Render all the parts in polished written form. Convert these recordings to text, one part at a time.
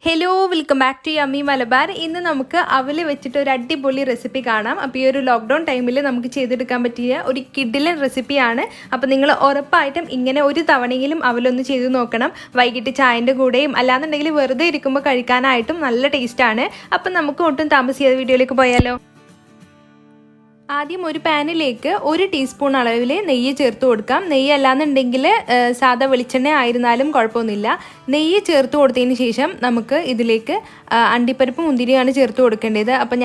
Hello welcome back to Yummy Malabar. ഇന്ന് നമുക്ക് അവൽ വെച്ചിട്ട് ഒരു അടിപൊളി റെസിപ്പി കാണാം. അപ്പോൾ ഈ ഒരു ലോക്ക്ഡൗൺ ടൈമിൽ നമുക്ക് ചെയ്തെടുക്കാൻ പറ്റിയ ഒരു കിഡിലൻ റെസിപ്പിയാണ്. അപ്പോൾ നിങ്ങൾ ഉറപ്പായിട്ടും ഇങ്ങനെ ഒരു തവണയെങ്കിലും അവലൊന്ന് ചെയ്ത് നോക്കണം. വൈകിട്ട് ചായൻ്റെ കൂടെയും അല്ലാന്നുണ്ടെങ്കിൽ വെറുതെ ഇരിക്കുമ്പോൾ കഴിക്കാനായിട്ടും നല്ല ടേസ്റ്റാണ്. അപ്പം നമുക്ക് ഒട്ടും താമസിയാതെ വീഡിയോയിലേക്ക് പോയാലോ. ആദ്യം ഒരു പാനിലേക്ക് 1 ടീസ്പൂൺ അളവിൽ നെയ്യ് ചേർത്ത് കൊടുക്കാം. നെയ്യ് അല്ലാന്നുണ്ടെങ്കിൽ സാധാ വെളിച്ചെണ്ണ ആയിരുന്നാലും കുഴപ്പമൊന്നുമില്ല. നെയ്യ് ചേർത്ത് കൊടുത്തതിന് ശേഷം നമുക്ക് ഇതിലേക്ക് അണ്ടിപ്പരിപ്പ് മുന്തിരിയാണ് ചേർത്ത് കൊടുക്കേണ്ടത്. അപ്പോൾ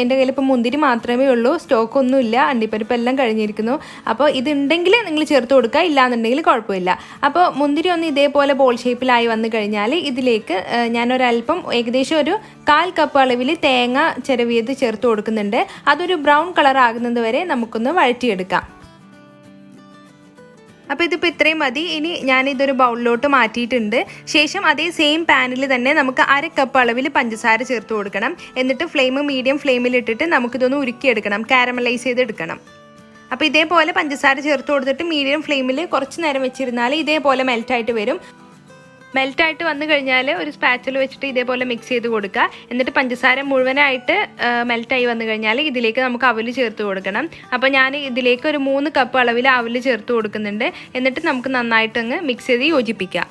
എൻ്റെ കയ്യിൽ ഇപ്പോൾ മുന്തിരി മാത്രമേ ഉള്ളൂ, സ്റ്റോക്കൊന്നുമില്ല, അണ്ടിപ്പരിപ്പ് എല്ലാം കഴിഞ്ഞിരിക്കുന്നു. അപ്പോൾ ഇതുണ്ടെങ്കിൽ നിങ്ങൾ ചേർത്ത് കൊടുക്കുക, ഇല്ലാന്നുണ്ടെങ്കിൽ കുഴപ്പമില്ല. അപ്പോൾ മുന്തിരി ഒന്ന് ഇതേപോലെ ബോൾ ഷേപ്പിലായി വന്നു കഴിഞ്ഞാൽ ഇതിലേക്ക് ഞാനൊരല്പം ഏകദേശം ഒരു 1/4 കപ്പ് അളവിൽ തേങ്ങ ചിരവിയത് ചേർത്ത് കൊടുക്കുന്നുണ്ട്. അതൊരു ബ്രൗൺ കളർ ആകുന്നത് വരെ നമുക്കൊന്ന് വഴറ്റിയെടുക്കാം. അപ്പോൾ ഇതിപ്പോൾ ഇത്രയും മതി. ഇനി ഞാനിതൊരു ബൗളിലോട്ട് മാറ്റിയിട്ടുണ്ട്. ശേഷം അതേ സെയിം പാനിൽ തന്നെ നമുക്ക് 1/2 കപ്പ് അളവിൽ പഞ്ചസാര ചേർത്ത് കൊടുക്കണം. എന്നിട്ട് മീഡിയം ഫ്ലെയിമിലിട്ടിട്ട് നമുക്കിതൊന്ന് ഉരുക്കിയെടുക്കണം, കാരമലൈസ് ചെയ്തെടുക്കണം. അപ്പോൾ ഇതേപോലെ പഞ്ചസാര ചേർത്ത് കൊടുത്തിട്ട് മീഡിയം ഫ്ലെയിമിൽ കുറച്ച് നേരം വെച്ചിരുന്നാൽ ഇതേപോലെ മെൽറ്റായിട്ട് വരും. മെൽറ്റായിട്ട് വന്നു കഴിഞ്ഞാൽ ഒരു സ്പാച്ചിൽ വെച്ചിട്ട് ഇതേപോലെ മിക്സ് ചെയ്ത് കൊടുക്കുക. എന്നിട്ട് പഞ്ചസാര മുഴുവനായിട്ട് മെൽറ്റായി വന്നു കഴിഞ്ഞാൽ ഇതിലേക്ക് നമുക്ക് അവൽ ചേർത്ത് കൊടുക്കണം. അപ്പോൾ ഞാൻ ഇതിലേക്ക് ഒരു 3 കപ്പ് അളവിൽ അവൽ ചേർത്ത് കൊടുക്കുന്നുണ്ട്. എന്നിട്ട് നമുക്ക് നന്നായിട്ടങ്ങ് മിക്സ് ചെയ്ത് യോജിപ്പിക്കാം.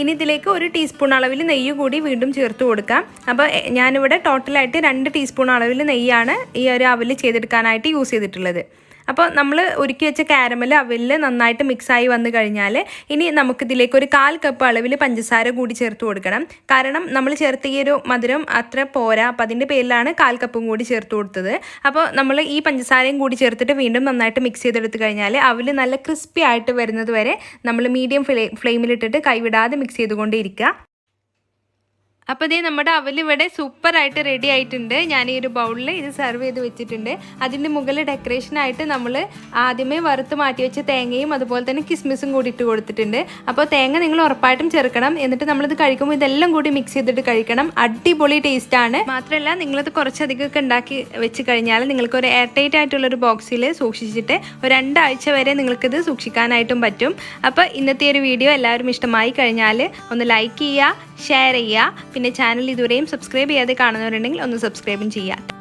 ഇനി ഇതിലേക്ക് 1 ടീസ്പൂൺ അളവിൽ നെയ്യ് കൂടി വീണ്ടും ചേർത്ത് കൊടുക്കാം. അപ്പോൾ ഞാനിവിടെ ടോട്ടലായിട്ട് 2 ടീസ്പൂൺ അളവിൽ നെയ്യാണ് ഈ ഒരു അവൽ ചെയ്തെടുക്കാനായിട്ട് യൂസ് ചെയ്തിട്ടുള്ളത്. അപ്പോൾ നമ്മൾ ഉരുക്കി വെച്ച കാരമൽ അവലിൽ നന്നായിട്ട് മിക്സായി വന്നു കഴിഞ്ഞാൽ ഇനി നമുക്കിതിലേക്ക് ഒരു 1/4 കപ്പ് അളവിൽ പഞ്ചസാര കൂടി ചേർത്ത് കൊടുക്കണം. കാരണം നമ്മൾ ചേർത്ത ഈ ഒരു മധുരം അത്ര പോരാ, അപ്പോൾ അതിൻ്റെ പേരിലാണ് 1/4 കപ്പും കൂടി ചേർത്ത് കൊടുത്തത്. അപ്പോൾ നമ്മൾ ഈ പഞ്ചസാരയും കൂടി ചേർത്തിട്ട് വീണ്ടും നന്നായിട്ട് മിക്സ് ചെയ്തെടുത്ത് കഴിഞ്ഞാൽ അവൽ നല്ല ക്രിസ്പി ആയിട്ട് വരുന്നത് വരെ നമ്മൾ മീഡിയം ഫ്ലെയിമിലിട്ടിട്ട് കൈവിടാതെ മിക്സ് ചെയ്തുകൊണ്ടേയിരിക്കുക. അപ്പോൾ ഇതേ നമ്മുടെ അവൽ ഇവിടെ സൂപ്പറായിട്ട് റെഡി ആയിട്ടുണ്ട്. ഞാൻ ഈ ഒരു ബൗളിൽ ഇത് സെർവ് ചെയ്ത് വെച്ചിട്ടുണ്ട്. അതിൻ്റെ മുകളിൽ ഡെക്കറേഷനായിട്ട് നമ്മൾ ആദ്യമേ വറുത്ത് മാറ്റി വെച്ച തേങ്ങയും അതുപോലെ തന്നെ കിസ്മിസും കൂടി ഇട്ട് കൊടുത്തിട്ടുണ്ട്. അപ്പോൾ തേങ്ങ നിങ്ങൾ ഉറപ്പായിട്ടും ചേർക്കണം. എന്നിട്ട് നമ്മളിത് കഴിക്കുമ്പോൾ ഇതെല്ലാം കൂടി മിക്സ് ചെയ്തിട്ട് കഴിക്കണം. അടിപൊളി ടേസ്റ്റാണ്. മാത്രമല്ല നിങ്ങളിത് കുറച്ചധികമൊക്കെ ഉണ്ടാക്കി വെച്ച് കഴിഞ്ഞാൽ നിങ്ങൾക്ക് ഒരു എയർ ടൈറ്റ് ആയിട്ടുള്ളൊരു ബോക്സിൽ സൂക്ഷിച്ചിട്ട് ഒരു 2 ആഴ്ച വരെ നിങ്ങൾക്കിത് സൂക്ഷിക്കാനായിട്ടും പറ്റും. അപ്പോൾ ഇന്നത്തെ ഒരു വീഡിയോ എല്ലാവരും ഇഷ്ടമായി കഴിഞ്ഞാൽ ഒന്ന് ലൈക്ക് ചെയ്യുക, ഷെയർ ചെയ്യുക. പിന്നെ ചാനൽ ഇതുവരെയും സബ്സ്ക്രൈബ് ചെയ്യാതെ കാണുന്നവരുണ്ടെങ്കിൽ ഒന്ന് സബ്സ്ക്രൈബും ചെയ്യുക.